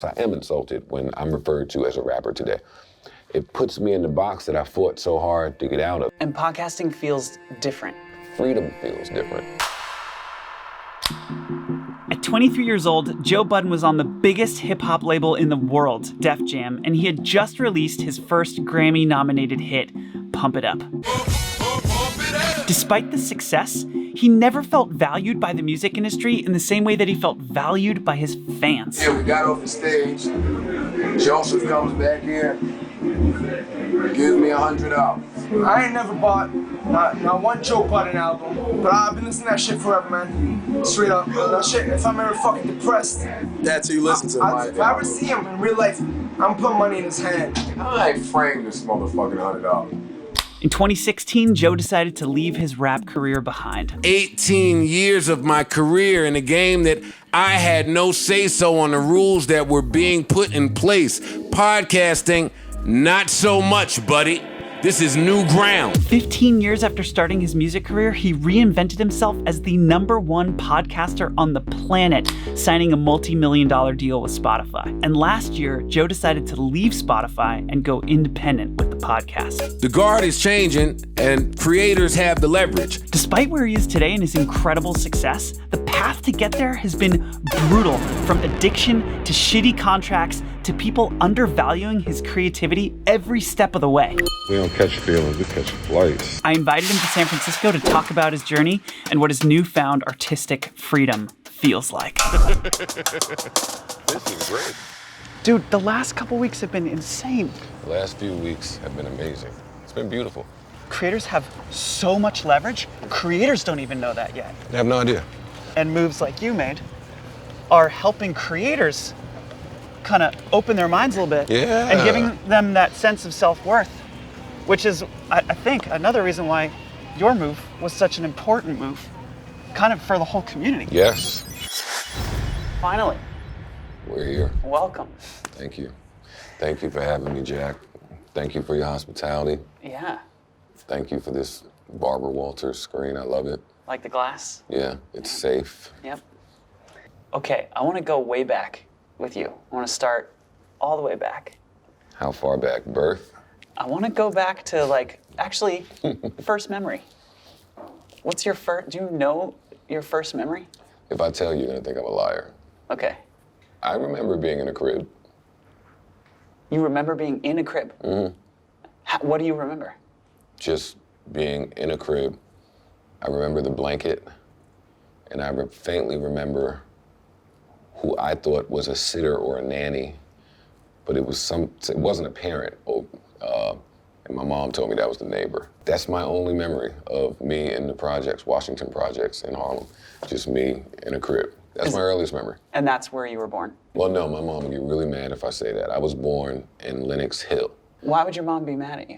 I am insulted when I'm referred to as a rapper today. It puts me in the box that I fought so hard to get out of. And podcasting feels different. Freedom feels different. At 23 years old, Joe Budden was on the biggest hip-hop label in the world, Def Jam, and he had just released his first Grammy-nominated hit, Pump It Up. Despite the success, he never felt valued by the music industry in the same way that he felt valued by his fans. Yeah, we got off the stage. Joseph comes back here, gives me $100. I ain't never bought not one Joe Budden album, but I've been listening to that shit forever, man. Straight up, that shit. If I'm ever fucking depressed, That's who you listen to. if I ever see him in real life, I'm putting money in his hand. I framed this motherfucking $100. In 2016, Joe decided to leave his rap career behind. 18 years of my career in a game that I had no say-so on the rules that were being put in place. Podcasting, not so much, buddy. This is new ground. 15 years after starting his music career, he reinvented himself as the #1 podcaster on the planet, signing a multi-million-dollar deal with Spotify. And last year, Joe decided to leave Spotify and go independent with the podcast. The guard is changing, and creators have the leverage. Despite where he is today and his incredible success, the path to get there has been brutal, from addiction to shitty contracts to people undervaluing his creativity every step of the way. We don't catch feelings, we catch flights. I invited him to San Francisco to talk about his journey and what his newfound artistic freedom feels like. This is great. Dude, the last couple weeks have been insane. The last few weeks have been amazing. It's been beautiful. Creators have so much leverage. Creators don't even know that yet. I have no idea. And moves like you made are helping creators kind of open their minds a little bit. Yeah. And giving them that sense of self-worth, which is, I think, another reason why your move was such an important move, kind of for the whole community. Yes, Finally, we're here. welcome. Thank you. Thank you for having me, Jack. Thank you for your hospitality. Yeah, Thank you for this Barbara Walters screen. I love it. like the glass. Yeah, it's safe. Yep. Okay, I want to go way back with you. I want to start all the way back. How far back? Birth? I want to go back to actually, first memory. What's your first, do you know your first memory? If I tell you, you're gonna think I'm a liar. Okay. I remember being in a crib. You remember being in a crib? Mm-hmm. What do you remember? Just being in a crib. I remember the blanket, and I faintly remember who I thought was a sitter or a nanny, but it wasn't a parent. And my mom told me that was the neighbor. That's my only memory of me in the projects, Washington projects in Harlem. Just me in a crib. That's my earliest memory. And that's where you were born? Well, no, my mom would get really mad if I say that. I was born in Lenox Hill. Why would your mom be mad at you?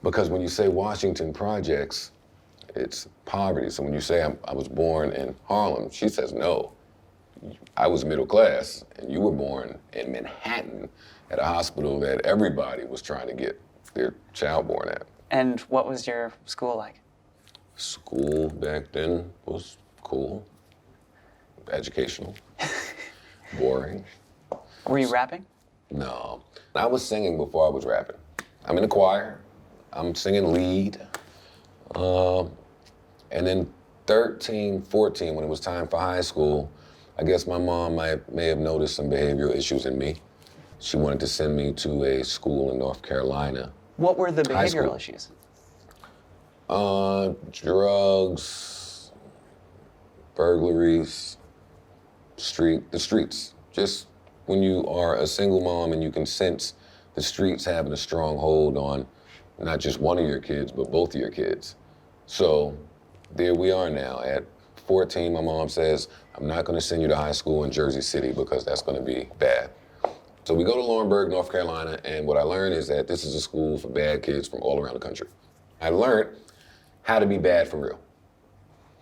Because when you say Washington projects, it's poverty. So when you say I was born in Harlem, she says no. I was middle class, and you were born in Manhattan at a hospital that everybody was trying to get their child born at. And what was your school like? School back then was cool, educational, boring. Were you rapping? No, I was singing before I was rapping. I'm in the choir, I'm singing lead. And then 13, 14, when it was time for high school, I guess my mom may have noticed some behavioral issues in me. She wanted to send me to a school in North Carolina. What were the High school. behavioral issues? Drugs, burglaries, the streets. Just when you are a single mom and you can sense the streets having a strong hold on not just one of your kids, but both of your kids. So there we are now at 14, my mom says, I'm not gonna send you to high school in Jersey City because that's gonna be bad. So we go to Laurinburg, North Carolina, and what I learned is that this is a school for bad kids from all around the country. I learned how to be bad for real.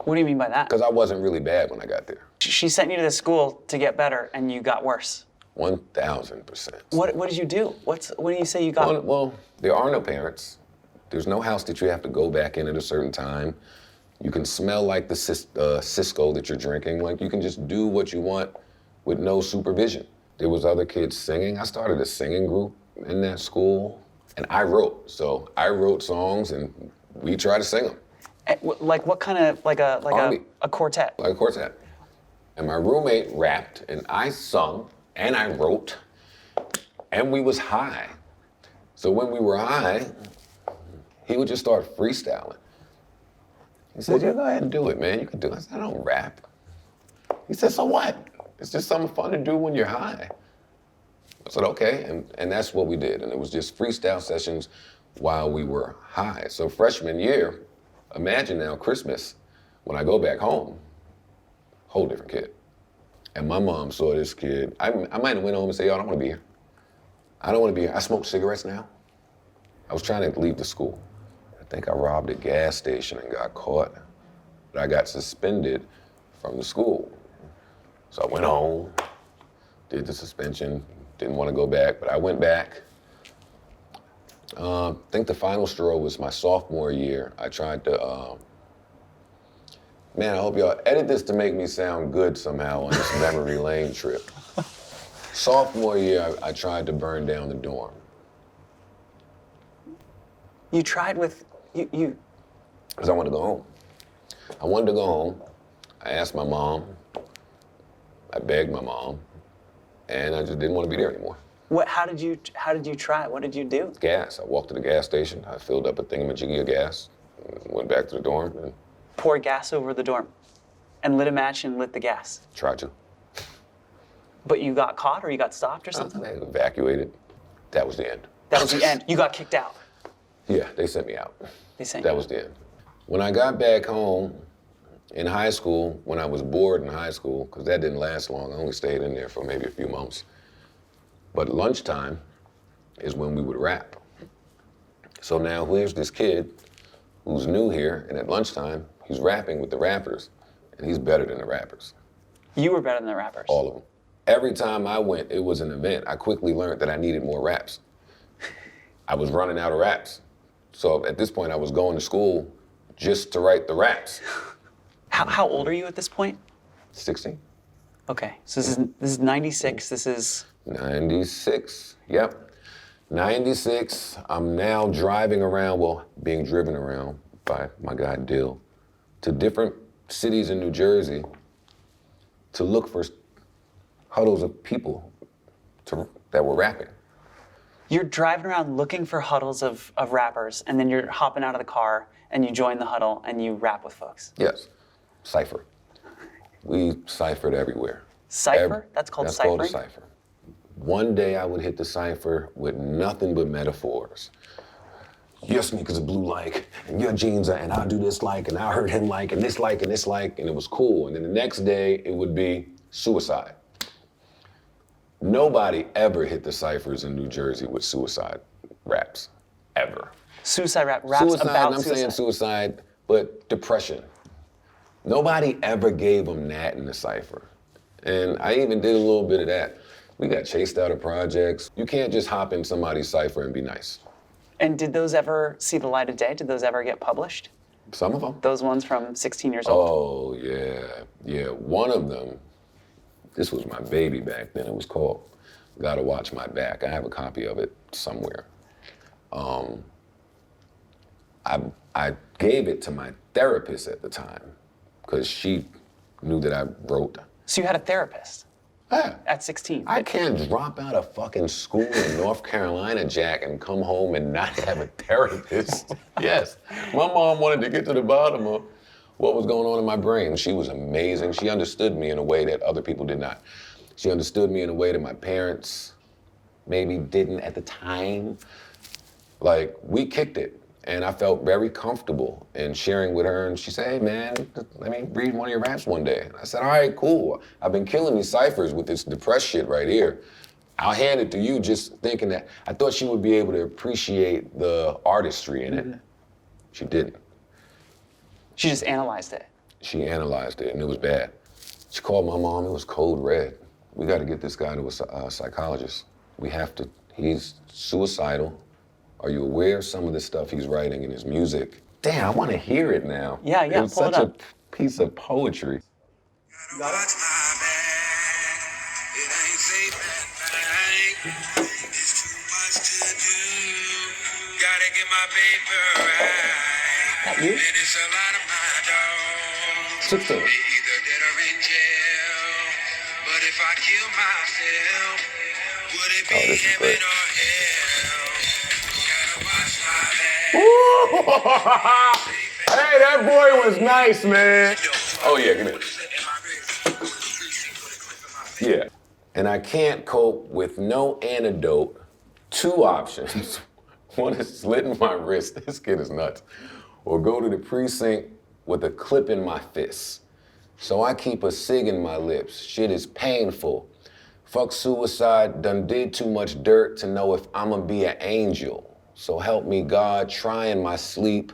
What do you mean by that? Because I wasn't really bad when I got there. She sent you to the school to get better, and you got worse. 1,000%. What did you do? What do you say you got? Well, there are no parents. There's no house that you have to go back in at a certain time. You can smell like the Cisco that you're drinking. Like, you can just do what you want with no supervision. there was other kids singing. I started a singing group in that school, and I wrote. So I wrote songs, and we tried to sing them. Like what kind of, like a quartet? Like a quartet. And my roommate rapped, and I sung, and I wrote, and we was high. So when we were high, he would just start freestyling. He said, yeah, go ahead and do it, man. You can do it. I said, I don't rap. He said, so what? It's just something fun to do when you're high. I said, okay, and that's what we did. And it was just freestyle sessions while we were high. So freshman year, imagine now Christmas, when I go back home, whole different kid. And my mom saw this kid. I might have went home and said, yo, I don't want to be here. I don't want to be here. I smoke cigarettes now. I was trying to leave the school. I think I robbed a gas station and got caught. But I got suspended from the school. So I went home, did the suspension, didn't want to go back, but I went back. I think the final straw was my sophomore year. I tried to, man, I hope y'all edit this to make me sound good somehow on this memory lane trip. Sophomore year, I tried to burn down the dorm. You tried with, you. Because I wanted to go home. I wanted to go home. I asked my mom. I begged my mom. And I just didn't want to be there anymore. How did you try? What did you do? Gas. I walked to the gas station. I filled up a thingamajiggy of gas. Went back to the dorm and poured gas over the dorm and lit a match and lit the gas. tried to. But you got caught or you got stopped or something? They evacuated. That was the end. That was the end. You got kicked out. Yeah, they sent me out. They sent That you was the end. When I got back home in high school, when I was bored in high school, because that didn't last long, I only stayed in there for maybe a few months. But lunchtime is when we would rap. So now here's this kid who's new here, and at lunchtime, he's rapping with the rappers, and he's better than the rappers. You were better than the rappers. All of them. Every time I went, it was an event. I quickly learned that I needed more raps. I was running out of raps. So at this point, I was going to school just to write the raps. How old are you at this point? 16. Okay, so this is 96, this is... 96, yep. 96, I'm now driving around, well, being driven around by my guy Dill, to different cities in New Jersey to look for huddles of people that were rapping. You're driving around looking for huddles of rappers, and then you're hopping out of the car, and you join the huddle, and you rap with folks. Yes, cipher. We ciphered everywhere. Cipher? That's called ciphering? That's called a cipher. One day I would hit the cipher with nothing but metaphors. Your sneakers are blue like, and your jeans are, and I'll do this like, and I hurt him like, and this like, and this like, and it was cool. And then the next day it would be suicide. Nobody ever hit the ciphers in New Jersey with suicide raps, ever. Suicide raps Suicide, about I'm suicide. saying suicide, but depression. Nobody ever gave them that in the cipher. And I even did a little bit of that. We got chased out of projects. You can't just hop in somebody's cipher and be nice. And did those ever see the light of day? Did those ever get published? Some of them. Those ones from 16 years old? Oh, yeah. One of them, this was my baby back then. It was called Gotta Watch My Back. I have a copy of it somewhere. I gave it to my therapist at the time because she knew that I wrote. So you had a therapist? Yeah. At 16? I can't drop out of fucking school in North Carolina, Jack, and come home and not have a therapist. Yes. My mom wanted to get to the bottom of what was going on in my brain. She was amazing. She understood me in a way that other people did not. She understood me in a way that my parents maybe didn't at the time. Like, we kicked it. And I felt very comfortable in sharing with her. And she said, hey, man, let me read one of your raps one day. And I said, all right, cool. I've been killing these ciphers with this depressed shit right here. I'll hand it to you just thinking that I thought she would be able to appreciate the artistry in it. She didn't. She just analyzed it? She analyzed it, and it was bad. She called my mom. It was code red. We got to get this guy to a psychologist. We have to. He's suicidal. Are you aware of some of the stuff he's writing in his music? Damn, I want to hear it now. Yeah, It's pull it such up. a piece of poetry. Gotta watch my back. It ain't safe. Gotta get my paper right. That you? And it's a lot of my dogs. 16. They either dead or in jail. But if I kill myself, would it be Oh, this is heaven great. or hell? Gotta watch my back. Hey, that boy was nice, man. Oh yeah, give me it. Yeah. And I can't cope with no antidote. 2 options. One is slitting my wrist. This kid is nuts. Or go to the precinct with a clip in my fist. So I keep a cig in my lips. Shit is painful. Fuck suicide, done did too much dirt to know if I'ma be an angel. So help me God, try in my sleep,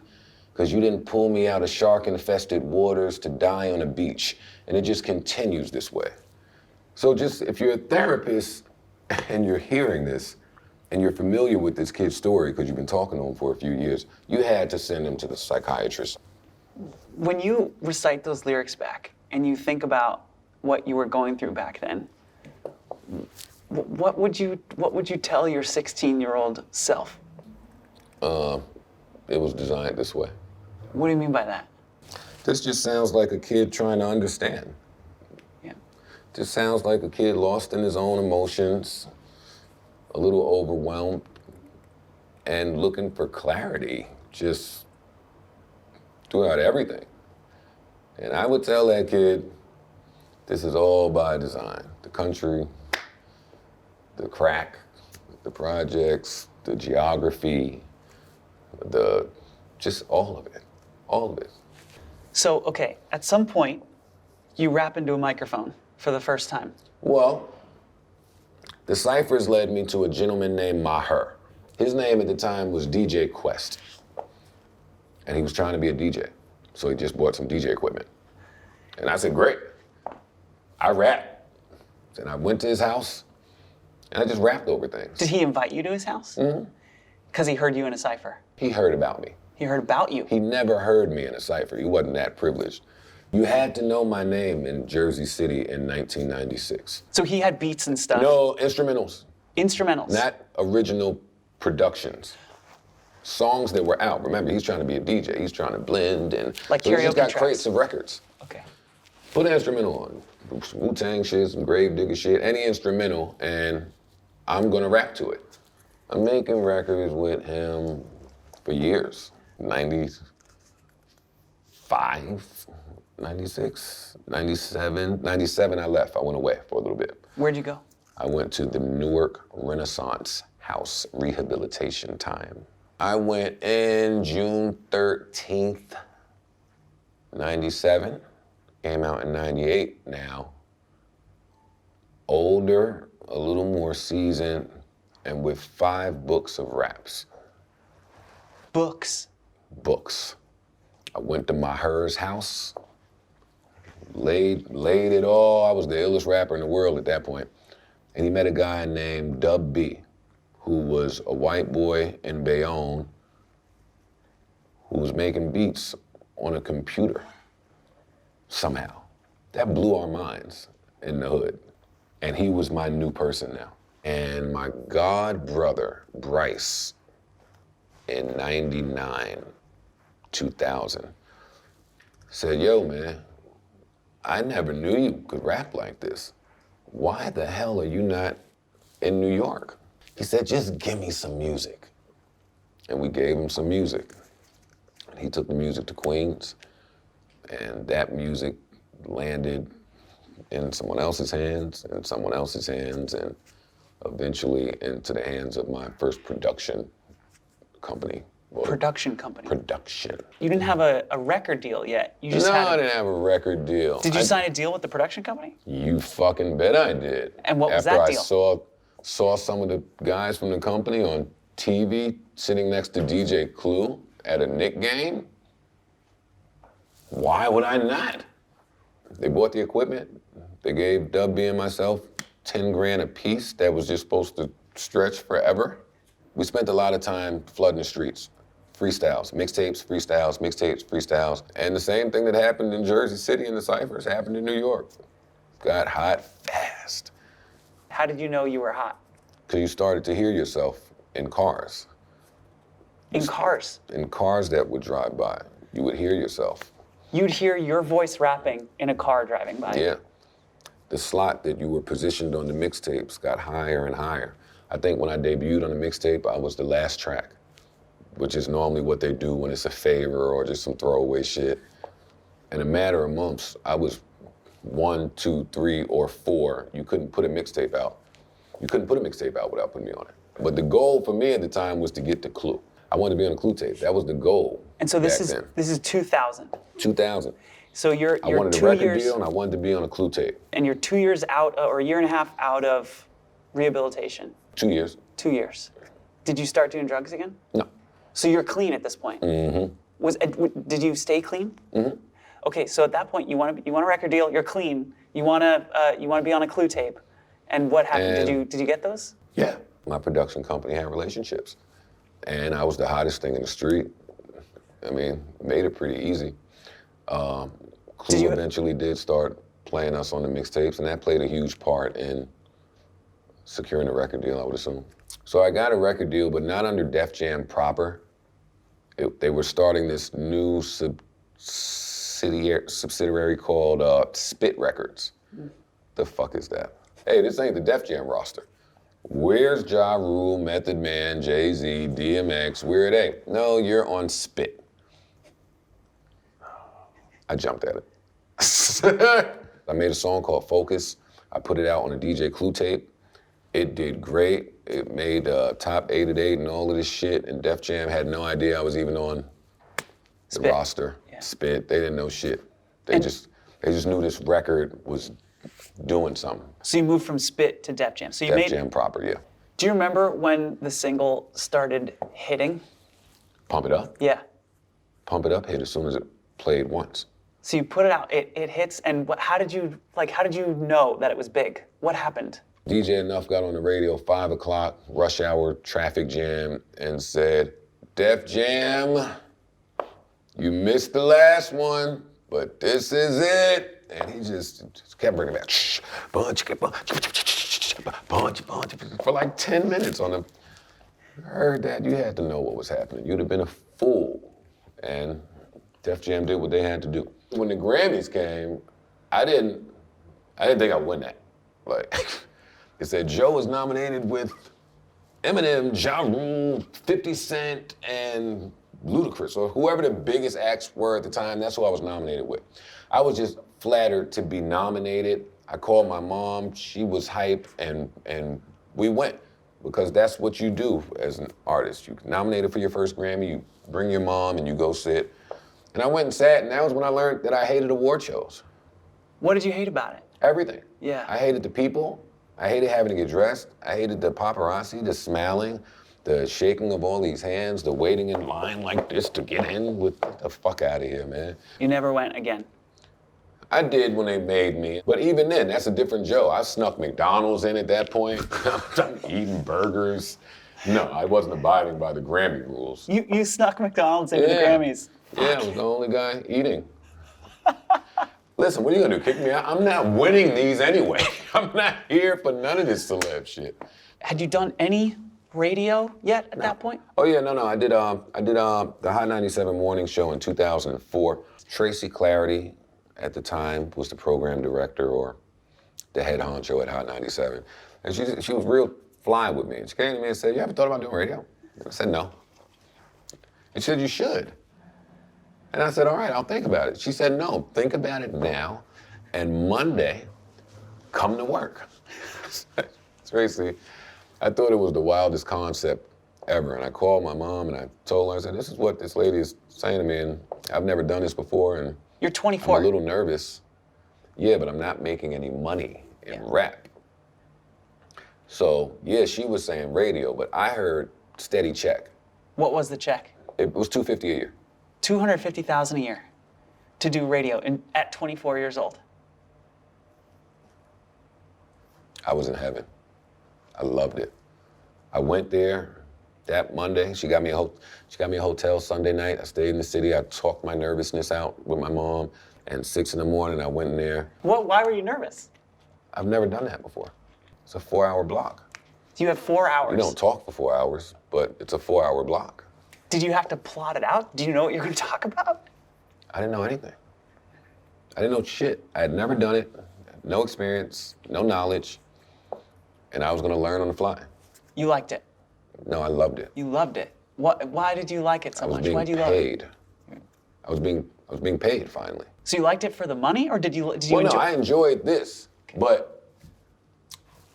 cause you didn't pull me out of shark-infested waters to die on a beach. And it just continues this way. So just, if you're a therapist and you're hearing this, and you're familiar with this kid's story because you've been talking to him for a few years, you had to send him to the psychiatrist. When you recite those lyrics back and you think about what you were going through back then, what would you tell your 16-year-old self? It was designed this way. What do you mean by that? This just sounds like a kid trying to understand. Yeah. Just sounds like a kid lost in his own emotions, a little overwhelmed, and looking for clarity just throughout everything. And I would tell that kid, this is all by design. The country, the crack, the projects, the geography, just all of it. So, okay, at some point, you rap into a microphone for the first time. Well, the ciphers led me to a gentleman named Maher. His name at the time was DJ Quest. And he was trying to be a DJ. So he just bought some DJ equipment. And I said, great. I rap. And I went to his house and I just rapped over things. Did he invite you to his house? Mm-hmm. Because he heard you in a cipher. He heard about me. He heard about you. He never heard me in a cipher. He wasn't that privileged. You had to know my name in Jersey City in 1996. So he had beats and stuff? No, instrumentals. Instrumentals? Not original productions. Songs that were out. Remember, he's trying to be a DJ. He's trying to blend and... Like so he's just karaoke got tracks. crates of records. Okay. Put an instrumental on. Some Wu-Tang shit, some Gravedigger shit, any instrumental, and I'm gonna rap to it. I'm making records with him for years. 95, 96, 97. 97 I left. I went away for a little bit. Where'd you go? I went to the Newark Renaissance House Rehabilitation Time. I went in June 13th, 97. Came out in 98 now. Older, a little more seasoned, and with 5 books of raps. Books? Books. I went to Maher's house, laid it all. I was the illest rapper in the world at that point. And he met a guy named Dub B, who was a white boy in Bayonne who was making beats on a computer somehow. That blew our minds in the hood. And he was my new person now. And my god brother, Bryce, in 99, 2000, said, yo, man, I never knew you could rap like this. Why the hell are you not in New York? He said, just give me some music. And we gave him some music. And he took the music to Queens, and that music landed in someone else's hands, and someone else's hands, and eventually into the hands of my first production company. Production company? Production. You didn't have a record deal yet. You just No, had I didn't have a record deal. Did you sign a deal with the production company? You fucking bet I did. And what was After that I deal? saw some of the guys from the company on TV sitting next to DJ Clue at a Knick game, why would I not? They bought the equipment. They gave Dub B and myself 10 grand a piece that was just supposed to stretch forever. We spent a lot of time flooding the streets. Freestyles, mixtapes, freestyles, mixtapes, freestyles. And the same thing that happened in Jersey City in the ciphers happened in New York. Got hot fast. How did you know you were hot? Because you started to hear yourself in cars. In cars. In cars that would drive by. You would hear yourself. You'd hear your voice rapping in a car driving by. Yeah. The slot that you were positioned on the mixtapes got higher and higher. I think when I debuted on the mixtape, I was the last track, which is normally what they do when it's a favor or just some throwaway shit. In a matter of months, I was 1, 2, 3, or 4. You couldn't put a mixtape out. You couldn't put a mixtape out without putting me on it. But the goal for me at the time was to get the Clue. I wanted to be on a Clue tape. That was the goal. And so this back is 2000. 2000. So you're I wanted 2 a record years, deal and I wanted to be on a Clue tape. and you're 2 years out, or a year and a half out of rehabilitation. 2 years. 2 years. Did you start doing drugs again? No. So you're clean at this point. Did you stay clean? Okay, so at that point you want a record deal. You're clean. You want to be on a Clue tape. And what happened? And- Did you get those? Yeah. My production company had relationships. And I was the hottest thing in the street. I mean, made it pretty easy. Clue eventually did start playing us on the mixtapes, and that played a huge part in securing a record deal, I would assume. So I got a record deal, but not under Def Jam proper. They were starting this new subsidiary called Spit Records. The fuck is that? Hey, this ain't the Def Jam roster. Where's Ja Rule, Method Man, Jay-Z, DMX? Where are they? No, you're on Spit. I jumped at it. I made a song called Focus. I put it out on a DJ Clue tape. It did great. It made top 8 at 8 and all of this shit. And Def Jam had no idea I was even on the roster. Yeah. Spit. They didn't know shit. They just knew this record was doing something. So you moved from Spit to Def Jam. So you Def Jam proper, yeah. Do you remember when the single started hitting? Pump It Up. Yeah. Pump It Up hit as soon as it played once. So you put it out. It hits. And how did you know that it was big? What happened? DJ Enough got on the radio 5 o'clock, rush hour, traffic jam, and said, Def Jam, you missed the last one, but this is it. And he just kept bringing it back. Bunch, for like 10 minutes on the. I heard that, you had to know what was happening. You'd have been a fool. And Def Jam did what they had to do. When the Grammys came, I didn't think I'd win that. Like, it said Joe was nominated with Eminem, Ja Rule, 50 Cent, and Ludacris, or whoever the biggest acts were at the time. That's who I was nominated with. I was just flattered to be nominated. I called my mom. She was hyped, and we went, because that's what you do as an artist. You get nominated for your first Grammy. You bring your mom, and you go sit. And I went and sat, and that was when I learned that I hated award shows. What did you hate about it? Everything. Yeah. I hated the people. I hated having to get dressed. I hated the paparazzi, the smiling, the shaking of all these hands, the waiting in line like this to get in. Get the fuck out of here, man. You never went again. I did when they made me, but even then, that's a different Joe. I snuck McDonald's in at that point. I'm eating burgers. No, I wasn't abiding by the Grammy rules. You snuck McDonald's into the Grammys. Yeah, I was the only guy eating. Listen, what are you gonna do, kick me out? I'm not winning these anyway. I'm not here for none of this celeb shit. Had you done any radio yet at that point? Oh yeah, no. I did the Hot 97 morning show in 2004. Tracy Clarity, at the time, was the program director or the head honcho at Hot 97. And she was real fly with me. And she came to me and said, you ever thought about doing radio? And I said, no. And she said, you should. And I said, all right, I'll think about it. She said, no, think about it now. And Monday, come to work. Tracy, I thought it was the wildest concept ever. And I called my mom and I told her, I said, this is what this lady is saying to me. And I've never done this before. And you're 24. I'm a little nervous. Yeah, but I'm not making any money in rap. So, yeah, she was saying radio, but I heard steady check. What was the check? It was $250 a year. $250,000 a year to do radio at 24 years old. I was in heaven. I loved it. I went there that Monday. She got me a hotel Sunday night. I stayed in the city. I talked my nervousness out with my mom. And 6 in the morning, I went in there. Why were you nervous? I've never done that before. It's a 4-hour block. You have 4 hours. You don't talk for 4 hours, but it's a 4-hour block. Did you have to plot it out? Do you know what you're going to talk about? I didn't know anything. I didn't know shit. I had never done it, no experience, no knowledge, and I was gonna learn on the fly. You liked it. No, I loved it. You loved it. Why did you like it so much? Why do you love it? I was being paid finally. So you liked it for the money, or did you Well, enjoy? no, I enjoyed this,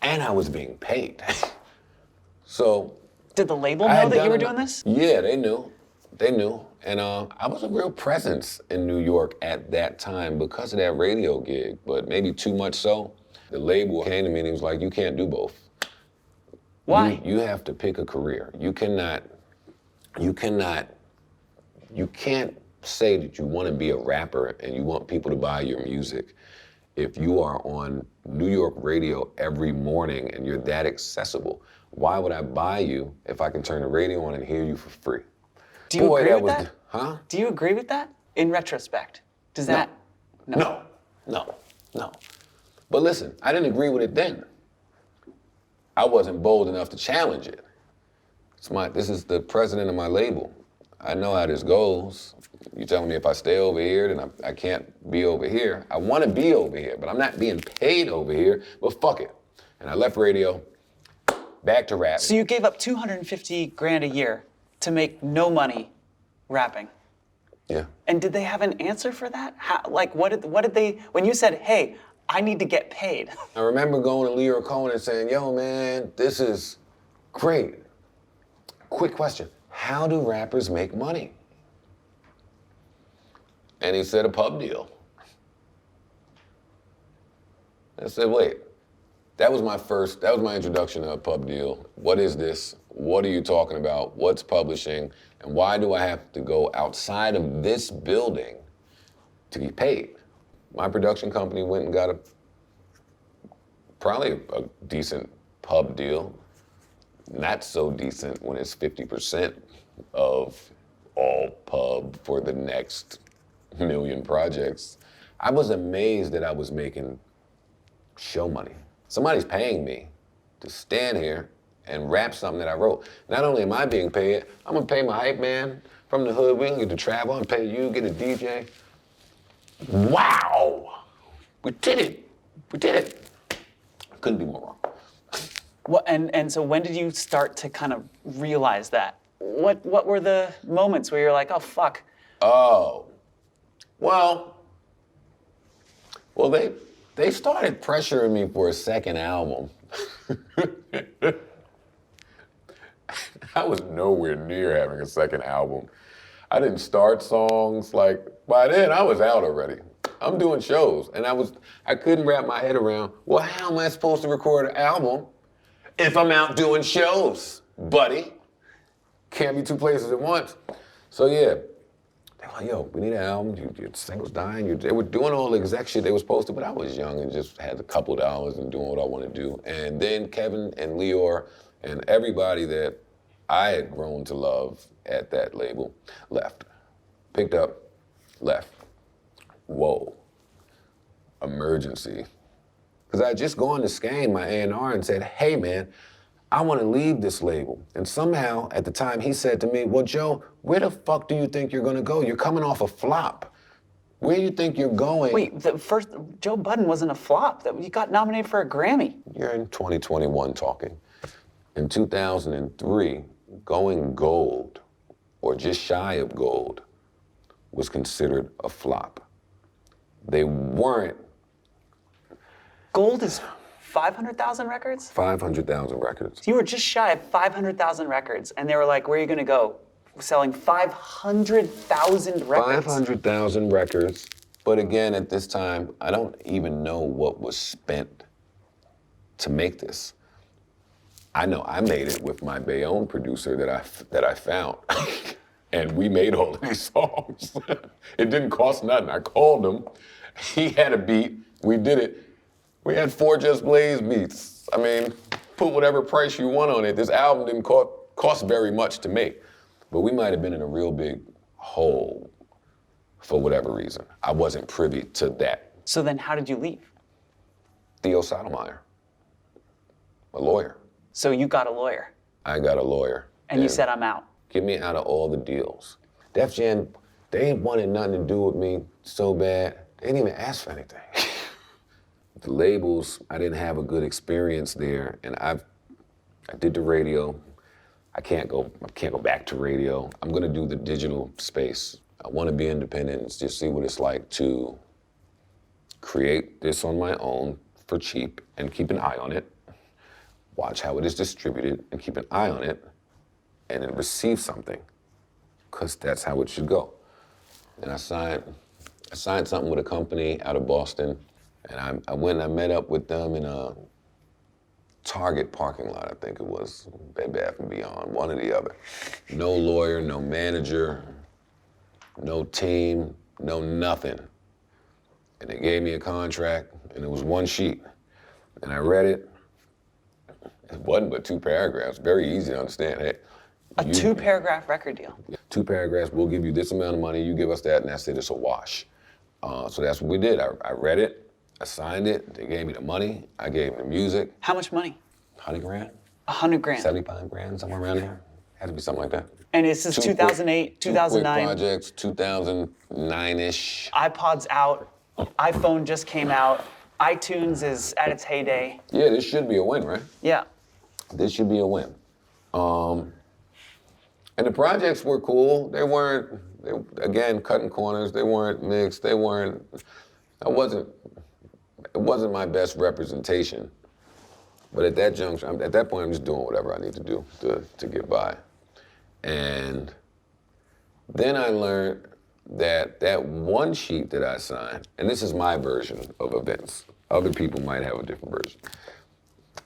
and I was being paid. So. Did the label I know had that you done were enough- doing this? Yeah, they knew. They knew. And I was a real presence in New York at that time because of that radio gig, but maybe too much so. The label came to me and he was like, you can't do both. Why? You have to pick a career. You can't say that you want to be a rapper and you want people to buy your music if you are on New York radio every morning and you're that accessible. Why would I buy you if I can turn the radio on and hear you for free? Do you agree with that? Huh? Do you agree with that? In retrospect, does that? No. But listen, I didn't agree with it then. I wasn't bold enough to challenge it. This is the president of my label. I know how this goes. You're telling me if I stay over here, then I can't be over here. I want to be over here, but I'm not being paid over here, but fuck it. And I left radio, back to rap. So you gave up $250,000 a year to make no money rapping. Yeah. And did they have an answer for that? What did they, when you said, hey, I need to get paid? I remember going to Leo Cohen and saying, yo, man, this is great. Quick question, how do rappers make money? And he said, a pub deal. I said, wait, that was my introduction to a pub deal. What is this? What are you talking about? What's publishing? And why do I have to go outside of this building to get paid? My production company went and got probably a decent pub deal. Not so decent when it's 50% of all pub for the next million projects. I was amazed that I was making show money. Somebody's paying me to stand here and rap something that I wrote. Not only am I being paid, I'm gonna pay my hype man from the hood. We can get to travel and pay you, get a DJ. Wow! We did it. We did it. Couldn't be more wrong. Well, and so when did you start to kind of realize that? What were the moments where you're like, oh, fuck? Oh, well, they started pressuring me for a second album. I was nowhere near having a second album. I didn't start songs, like, by then I was out already. I'm doing shows, and I couldn't wrap my head around, well, how am I supposed to record an album if I'm out doing shows, buddy? Can't be two places at once. So yeah, they were like, yo, we need an album, your single's dying. They were doing all the exec shit they were supposed to, but I was young and just had a couple dollars and doing what I wanted to do. And then Kevin and Leor and everybody that I had grown to love at that label left. Picked up, left. Whoa, emergency. Because I had just gone to Skane, my A&R, and said, hey man, I want to leave this label. And somehow, at the time, he said to me, well, Joe, where the fuck do you think you're gonna go? You're coming off a flop. Where do you think you're going? Wait, the first, Joe Budden wasn't a flop. You got nominated for a Grammy. You're in 2021 talking. In 2003, going gold, or just shy of gold, was considered a flop. They weren't. Gold is 500,000 records? 500,000 records. So you were just shy of 500,000 records, and they were like, where are you gonna go? Selling 500,000 records? 500,000 records. But again, at this time, I don't even know what was spent to make this. I know I made it with my Bayonne producer that I found. And we made all of these songs. It didn't cost nothing. I called him. He had a beat. We did it. We had 4 Just Blaze beats. I mean, put whatever price you want on it. This album didn't cost very much to make. But we might have been in a real big hole for whatever reason. I wasn't privy to that. So then how did you leave? Theo Sotomayor, a lawyer. So you got a lawyer. I got a lawyer. And you said, I'm out. Get me out of all the deals. Def Jam, they wanted nothing to do with me so bad, they didn't even ask for anything. The labels, I didn't have a good experience there, and I did the radio. I can't go back to radio. I'm gonna do the digital space. I wanna be independent and just see what it's like to create this on my own for cheap and keep an eye on it, watch how it is distributed and keep an eye on it, and then receive something, because that's how it should go. And I signed something with a company out of Boston, and I went and I met up with them in a Target parking lot, I think it was, Bed Bath & Beyond, one or the other. No lawyer, no manager, no team, no nothing. And they gave me a contract, and it was one sheet. And I read it. It wasn't but 2 paragraphs, very easy to understand. Hey, A 2-paragraph record deal. 2 paragraphs, we'll give you this amount of money, you give us that, and that's it, it's a wash. So that's what we did. I read it, I signed it, they gave me the money, I gave them the music. How much money? 100 grand? 100 grand. 75 grand, somewhere around there. Had to be something like that. And this is 2008, 2009. 2 quick projects, 2009-ish. iPod's out, iPhone just came out, iTunes is at its heyday. Yeah, this should be a win, right? Yeah. This should be a win. And the projects were cool. They weren't, again, cutting corners. They weren't mixed. It wasn't my best representation. But at that juncture, at that point, I'm just doing whatever I need to do to get by. And then I learned that one sheet that I signed, and this is my version of events. Other people might have a different version.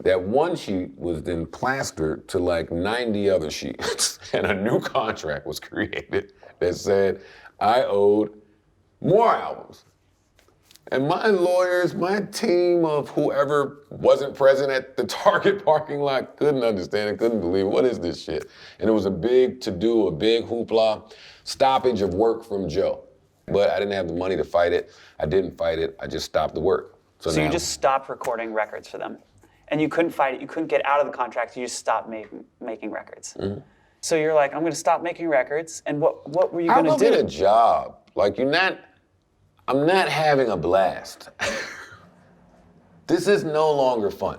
That one sheet was then plastered to like 90 other sheets, and a new contract was created that said I owed more albums. And my lawyers, my team of whoever wasn't present at the Target parking lot couldn't understand it, couldn't believe it. What is this shit? And it was a big to-do, a big hoopla, stoppage of work from Joe. But I didn't have the money to fight it. I didn't fight it, I just stopped the work. So you just stopped recording records for them. And you couldn't fight it, you couldn't get out of the contract, you just stopped making records. Mm-hmm. So you're like, I'm gonna stop making records, and what were you gonna do? How about a job? Like I'm not having a blast. This is no longer fun.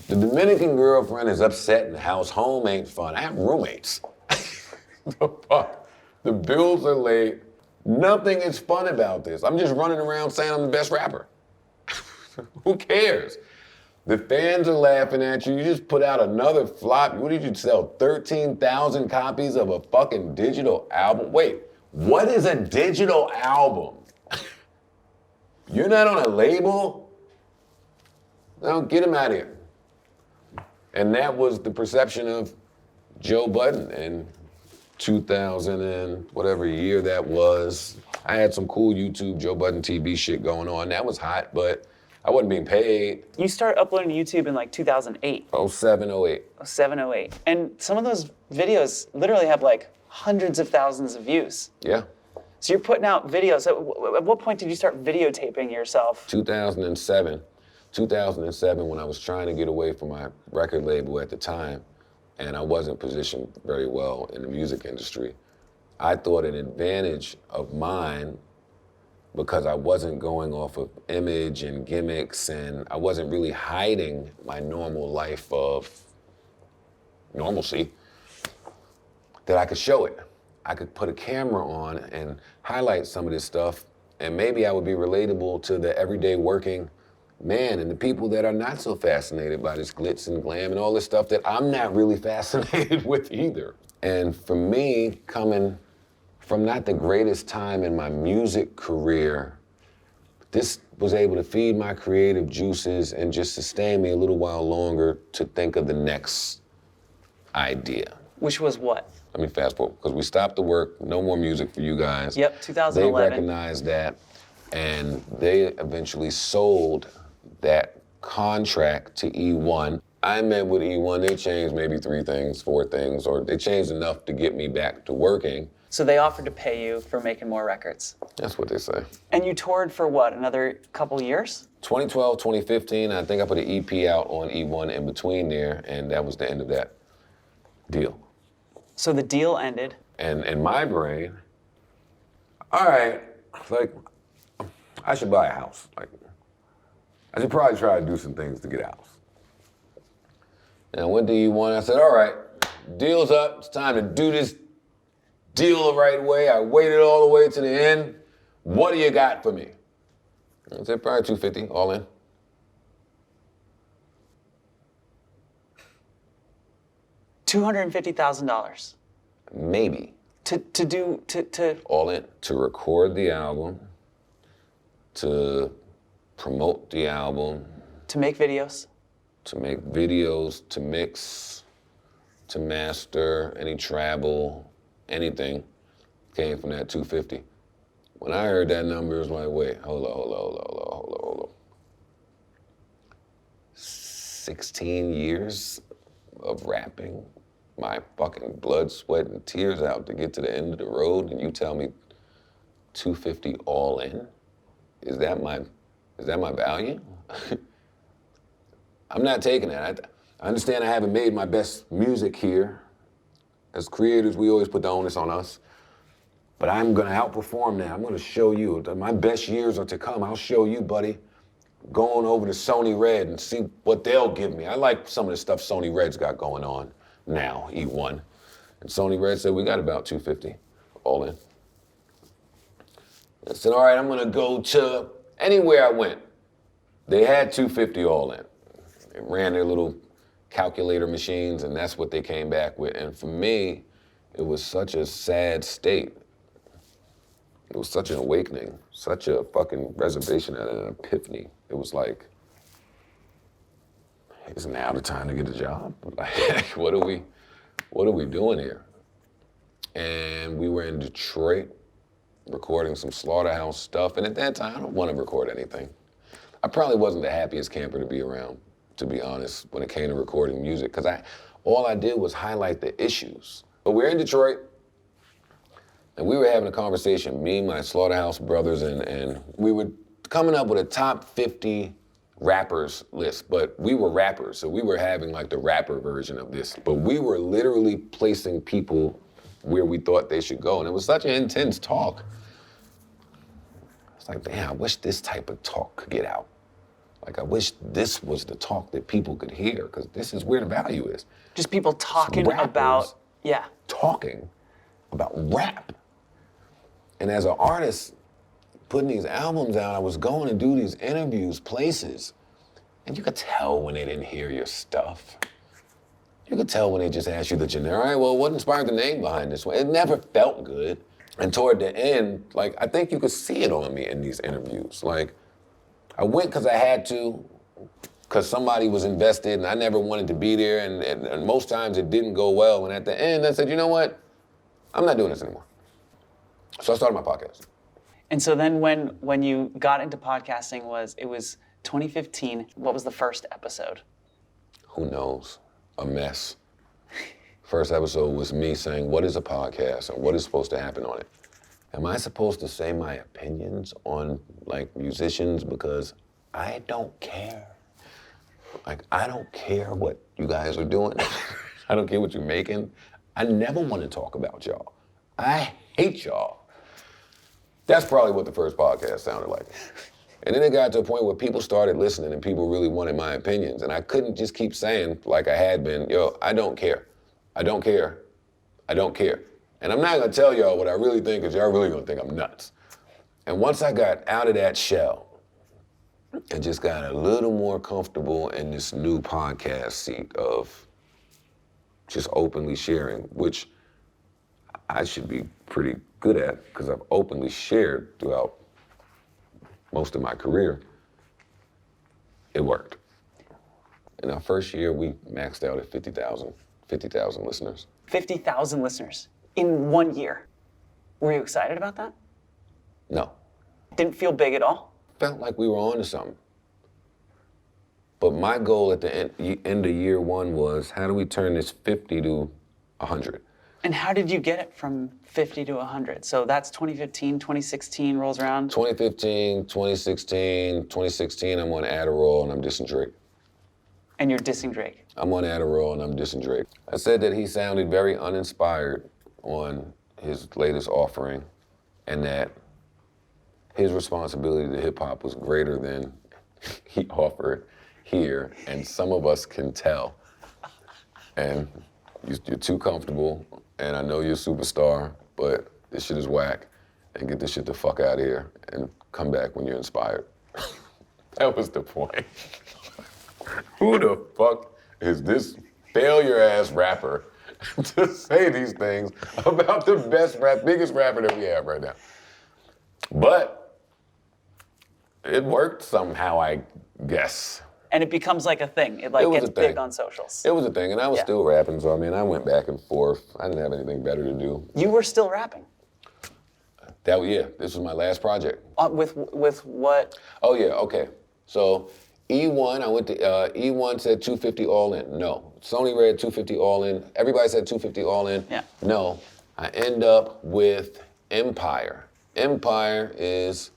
The Dominican girlfriend is upset in the house, home ain't fun. I have roommates. The fuck? The bills are late. Nothing is fun about this. I'm just running around saying I'm the best rapper. Who cares? The fans are laughing at you. You just put out another flop. What did you sell? 13,000 copies of a fucking digital album? Wait, what is a digital album? You're not on a label? No, get him out of here. And that was the perception of Joe Budden in 2000 and whatever year that was. I had some cool YouTube Joe Budden TV shit going on. That was hot, but I wasn't being paid. You started uploading to YouTube in like 2008. 07, 08. 07, 08. And some of those videos literally have like hundreds of thousands of views. Yeah. So you're putting out videos. At what point did you start videotaping yourself? 2007. 2007, when I was trying to get away from my record label at the time, and I wasn't positioned very well in the music industry. I thought an advantage of mine, because I wasn't going off of image and gimmicks, and I wasn't really hiding my normal life of normalcy, that I could show it. I could put a camera on and highlight some of this stuff, and maybe I would be relatable to the everyday working man and the people that are not so fascinated by this glitz and glam and all this stuff that I'm not really fascinated with either. And for me, coming from not the greatest time in my music career, this was able to feed my creative juices and just sustain me a little while longer to think of the next idea. Which was what? Let me fast forward, because we stopped the work, no more music for you guys. Yep, 2011. They recognized that, and they eventually sold that contract to E1. I met with E1, they changed maybe 3 things, 4 things, or they changed enough to get me back to working. So they offered to pay you for making more records. That's what they say. And you toured for what, another couple years? 2012, 2015, I think I put an EP out on E1 in between there, and that was the end of that deal. So the deal ended. And in my brain, all right, like, I should buy a house. Like, I should probably try to do some things to get a house. And I went to E1, I said, all right, deal's up, it's time to do this deal the right way. I waited all the way to the end. What do you got for me? I said, probably 250, all in. $250,000. Maybe. To All in. To record the album, to promote the album, to make videos. to make videos, to mix, to master, any travel, anything came from that 250. When I heard that number, it was like, wait, hold on. 16 years of rapping, my fucking blood, sweat, and tears out to get to the end of the road, and you tell me 250 all in? Is that my value? I'm not taking that. I understand I haven't made my best music here. As creators, we always put the onus on us. But I'm gonna outperform that. I'm gonna show you. My best years are to come. I'll show you, buddy. Going over to Sony Red and see what they'll give me. I like some of the stuff Sony Red's got going on now, E1. And Sony Red said, we got about 250, all in. I said, all right, I'm gonna go to anywhere I went. They had 250 all in. They ran their little calculator machines, and that's what they came back with. And for me, it was such a sad state. It was such an awakening, such a fucking reservation and an epiphany. It was like, is now the time to get a job? Like, what are we doing here? And we were in Detroit recording some Slaughterhouse stuff. And at that time, I don't want to record anything. I probably wasn't the happiest camper to be around, to be honest, when it came to recording music, because all I did was highlight the issues. But we're in Detroit, and we were having a conversation, me, my Slaughterhouse brothers, and we were coming up with a top 50 rappers list, but we were rappers, so we were having like the rapper version of this, but we were literally placing people where we thought they should go, and it was such an intense talk. It's like, damn, I wish this type of talk could get out. Like, I wish this was the talk that people could hear, because this is where the value is. Just people talking Rappers about, yeah. Talking about rap. And as an artist, putting these albums out, I was going to do these interviews, places, and you could tell when they didn't hear your stuff. You could tell when they just asked you the generic, all right, well, what inspired the name behind this one? It never felt good. And toward the end, like, I think you could see it on me in these interviews. Like, I went because I had to, because somebody was invested and I never wanted to be there, and most times it didn't go well. And at the end, I said, you know what? I'm not doing this anymore. So I started my podcast. And so then when you got into podcasting, it was 2015. What was the first episode? Who knows? A mess. First episode was me saying, what is a podcast and what is supposed to happen on it? Am I supposed to say my opinions on, like, musicians? Because I don't care. Like, I don't care what you guys are doing. I don't care what you're making. I never want to talk about y'all. I hate y'all. That's probably what the first podcast sounded like. And then it got to a point where people started listening and people really wanted my opinions. And I couldn't just keep saying, like I had been, yo, I don't care. I don't care. I don't care. And I'm not gonna tell y'all what I really think, because y'all really gonna think I'm nuts. And once I got out of that shell and just got a little more comfortable in this new podcast seat of just openly sharing, which I should be pretty good at, because I've openly shared throughout most of my career, it worked. In our first year, we maxed out at 50,000 listeners. 50,000 listeners in 1 year. Were you excited about that? No. Didn't feel big at all? Felt like we were on to something. But my goal at the end of year one was, how do we turn this 50 to 100? And how did you get it from 50 to 100? So that's 2015, 2016 rolls around. 2015, 2016, I'm on Adderall and I'm dissing Drake. And you're dissing Drake. I'm on Adderall and I'm dissing Drake. I said that he sounded very uninspired on his latest offering, and that his responsibility to hip hop was greater than he offered here, and some of us can tell. And you're too comfortable, and I know you're a superstar, but this shit is whack, and get this shit the fuck out of here and come back when you're inspired. That was the point. Who the fuck is this failure-ass rapper to say these things about the biggest rapper that we have right now? But it worked somehow, I guess. And it becomes like a thing. It gets big on socials. It was a thing, and I was still rapping, so I mean, I went back and forth. I didn't have anything better to do. You were still rapping? This was my last project. With what? Oh yeah, okay. So E1, I went to, E1 said 250 all in. No. Sony read 250 all in. Everybody said 250 all in. Yeah. No. I end up with Empire. Empire is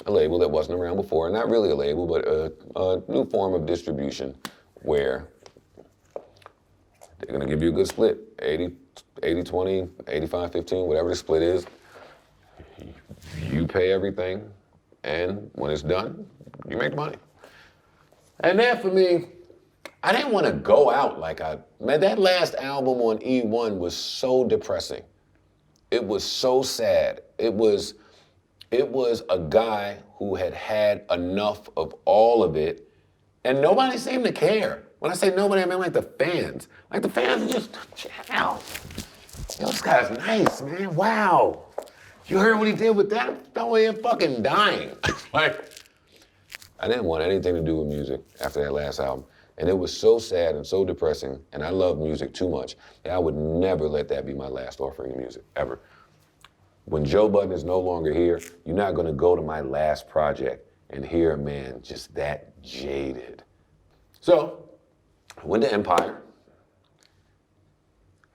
a label that wasn't around before. Not really a label, but a new form of distribution where they're gonna give you a good split. 80-20, 85-15, whatever the split is. You pay everything, and when it's done, you make the money. And that for me, I didn't want to go out like man, that last album on E1 was so depressing. It was so sad. It was a guy who had had enough of all of it, and nobody seemed to care. When I say nobody, I mean like the fans. Like the fans are just, wow. Yo, this guy's nice, man, wow. You heard what he did with that? That way, fucking dying. Like, I didn't want anything to do with music after that last album. And it was so sad and so depressing, and I love music too much, that I would never let that be my last offering of music, ever. When Joe Budden is no longer here, you're not gonna go to my last project and hear a man just that jaded. So, I went to Empire.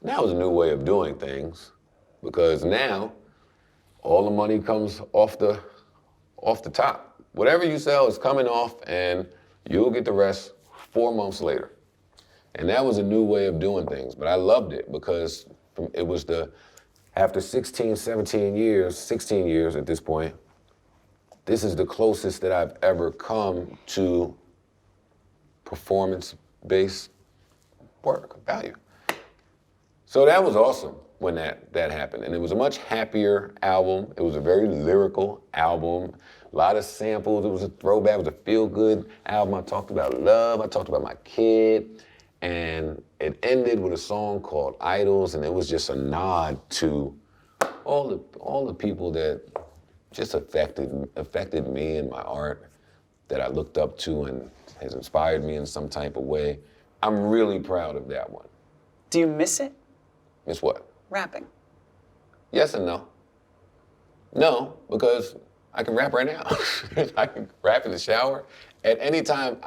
That was a new way of doing things, because now, all the money comes off the top. Whatever you sell is coming off, and you'll get the rest 4 months later. And that was a new way of doing things, but I loved it because it was after 16 years at this point, this is the closest that I've ever come to performance-based work, value. So that was awesome when that happened. And it was a much happier album. It was a very lyrical album. A lot of samples. It was a throwback. It was a feel-good album. I talked about love. I talked about my kid. And it ended with a song called Idols, and it was just a nod to all the people that just affected me and my art, that I looked up to and has inspired me in some type of way. I'm really proud of that one. Do you miss it? Miss what? Rapping. Yes and no. No, because I can rap right now. I can rap in the shower at any time.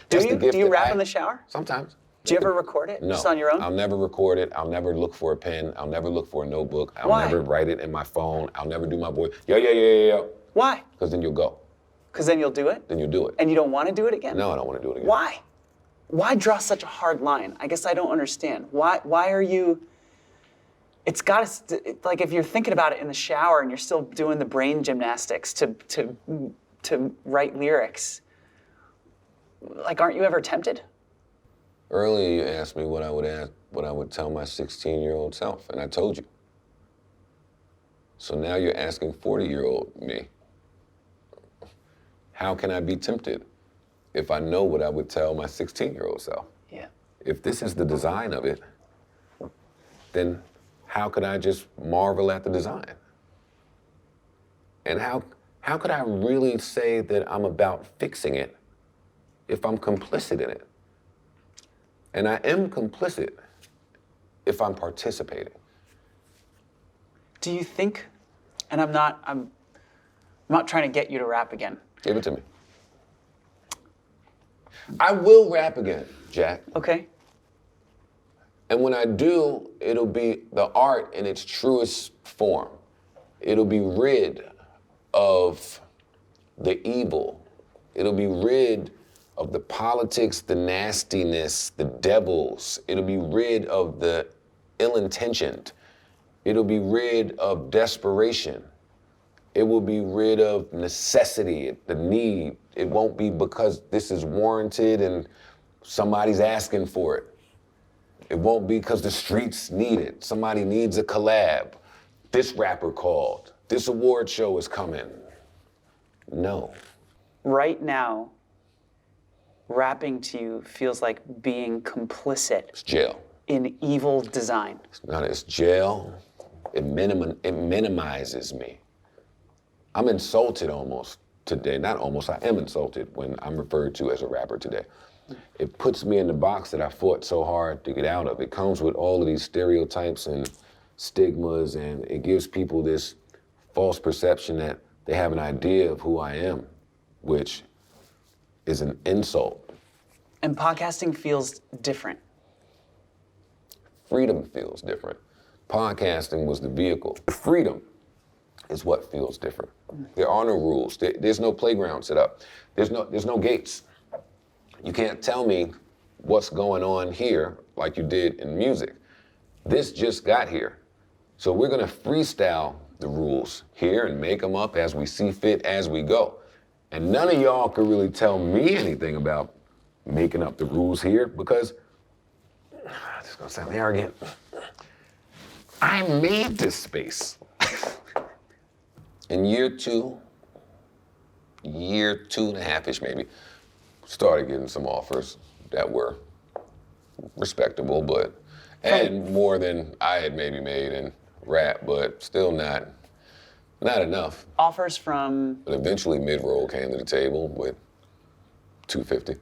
Do you rap in the shower? Sometimes. Do you ever record it? No. Just on your own? I'll never record it. I'll never look for a pen. I'll never look for a notebook. I'll Why? never write it in my phone. I'll never do my voice. Yo. Why? Because then you'll go. Because then you'll do it? Then you'll do it. And you don't want to do it again? No, I don't want to do it again. Why? Why draw such a hard line? I guess I don't understand. Why are you... It's got to, like, if you're thinking about it in the shower and you're still doing the brain gymnastics to write lyrics, like, aren't you ever tempted? Earlier you asked me what I would tell my 16-year-old self, and I told you. So now you're asking 40-year-old me, how can I be tempted if I know what I would tell my 16-year-old self? Yeah. If this is the design of it, then how could I just marvel at the design? And how could I really say that I'm about fixing it if I'm complicit in it? And I am complicit if I'm participating. Do you think, and I'm not trying to get you to rap again. Give it to me. I will rap again, Jack. Okay. And when I do, it'll be the art in its truest form. It'll be rid of the evil. It'll be rid of the politics, the nastiness, the devils. It'll be rid of the ill-intentioned. It'll be rid of desperation. It will be rid of necessity, the need. It won't be because this is warranted and somebody's asking for it. It won't be because the streets need it. Somebody needs a collab. This rapper called. This award show is coming. No. Right now, rapping to you feels like being complicit It's jail. in evil design. It's jail. It minimizes me. I'm insulted almost today. Not almost, I am insulted when I'm referred to as a rapper today. It puts me in the box that I fought so hard to get out of. It comes with all of these stereotypes and stigmas, and it gives people this false perception that they have an idea of who I am, which is an insult. And podcasting feels different. Freedom feels different. Podcasting was the vehicle. Freedom is what feels different. There are no rules. There's no playground set up. There's no gates. You can't tell me what's going on here like you did in music. This just got here. So we're gonna freestyle the rules here and make them up as we see fit as we go. And none of y'all could really tell me anything about making up the rules here because, this is gonna sound arrogant, I made this space. In year two and a half-ish maybe, started getting some offers that were respectable, and more than I had maybe made in rap, but still not enough. Offers from? But eventually Mid-Roll came to the table with $250.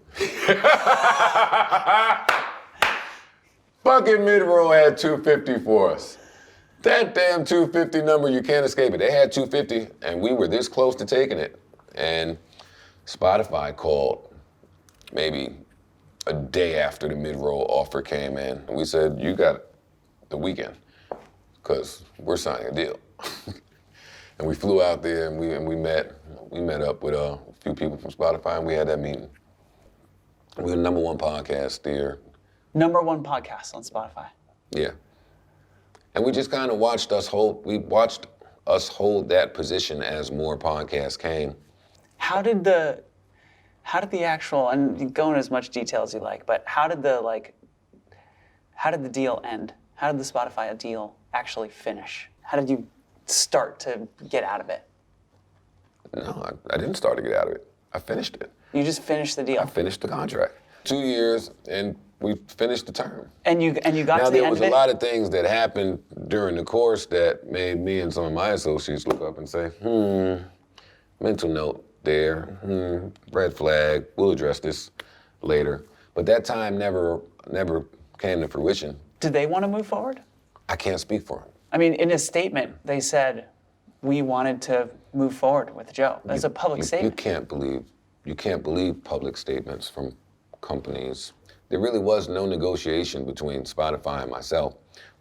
Fucking Mid-Roll had $250 for us. That damn $250 number, you can't escape it. They had $250 and we were this close to taking it. And Spotify called maybe a day after the Mid-Roll offer came in. And we said, you got the weekend, because we're signing a deal. And we flew out there and we met up with a few people from Spotify and we had that meeting. We were the #1 podcast there. #1 podcast on Spotify. Yeah. And we just kind of watched us hold that position as more podcasts came. How did the actual, and go into as much detail as you like, but how did the deal end? How did the Spotify deal actually finish? How did you start to get out of it? No, I didn't start to get out of it. I finished it. You just finished the deal? I finished the contract. 2 years and we finished the term. And you got to the end of it? Now, there was a lot of things that happened during the course that made me and some of my associates look up and say, mental note there, red flag, we'll address this later. But that time never came to fruition. Did they want to move forward? I can't speak for them. I mean, in a statement, they said, we wanted to move forward with Joe. That's a public statement. You can't believe public statements from companies. There really was no negotiation between Spotify and myself.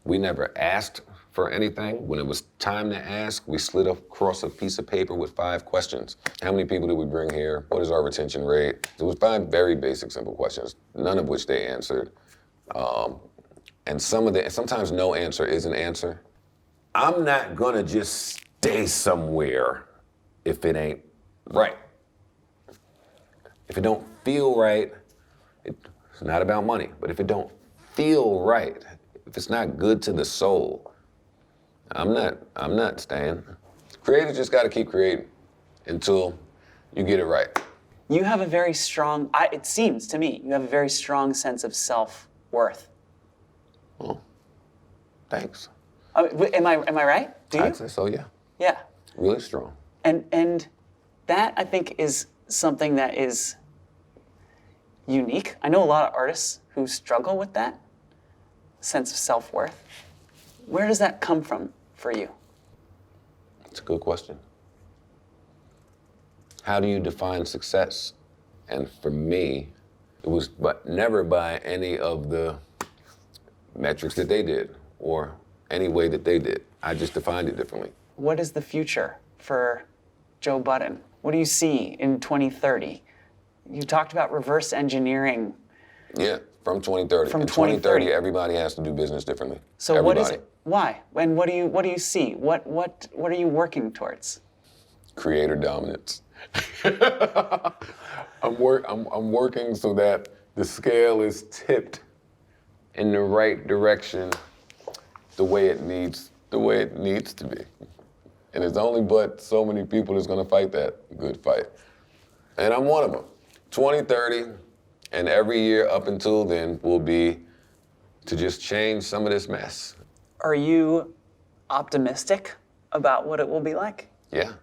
We never asked for anything. When it was time to ask, we slid across a piece of paper with 5 questions. How many people did we bring here? What is our retention rate? It was 5 very basic, simple questions, none of which they answered. And sometimes no answer is an answer. I'm not gonna just stay somewhere if it ain't right. If it don't feel right, it's not about money, but if it don't feel right, if it's not good to the soul, I'm not staying. Creators just gotta keep creating until you get it right. You have a very strong, it seems to me, you have a very strong sense of self-worth. Well, thanks. Am I right? Do you? I'd say so, yeah. Yeah. Really strong. And that, I think, is something that is unique. I know a lot of artists who struggle with that sense of self-worth. Where does that come from for you? It's a good question. How do you define success? And for me, it was never by any of the metrics that they did or any way that they did. I just defined it differently. What is the future for Joe Budden? What do you see in 2030? You talked about reverse engineering. Yeah, from 2030. From in 2030, everybody has to do business differently. So everybody. what is it? Why? And what do you see? What are you working towards? Creator dominance. I'm working so that the scale is tipped in the right direction, the way it needs to be. And it's only but so many people that's gonna fight that good fight. And I'm one of them. 2030, and every year up until then will be to just change some of this mess. Are you optimistic about what it will be like? Yeah,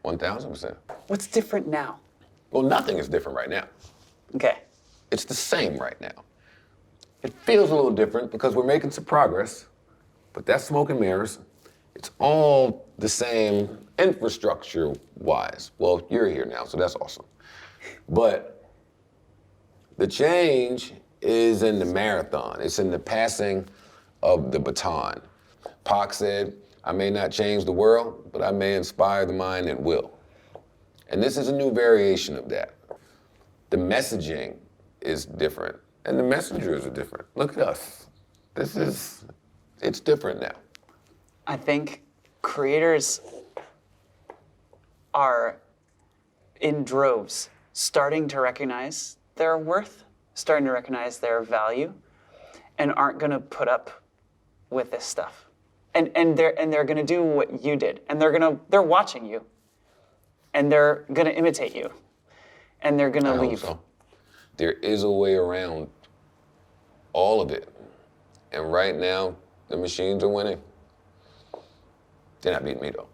1000%. What's different now? Well, nothing is different right now. Okay. It's the same right now. It feels a little different because we're making some progress, but that's smoke and mirrors. It's all the same infrastructure-wise. Well, you're here now, so that's awesome. But the change is in the marathon. It's in the passing of the baton. Pac said, I may not change the world, but I may inspire the mind that will. And this is a new variation of that. The messaging is different, and the messengers are different. Look at us. It's different now. I think creators are in droves starting to recognize their worth, starting to recognize their value, and aren't gonna put up with this stuff. And they're gonna do what you did, and they're watching you, and they're gonna imitate you, and they're gonna I hope leave. so. There is a way around all of it. And right now, the machines are winning. They're not beating me though.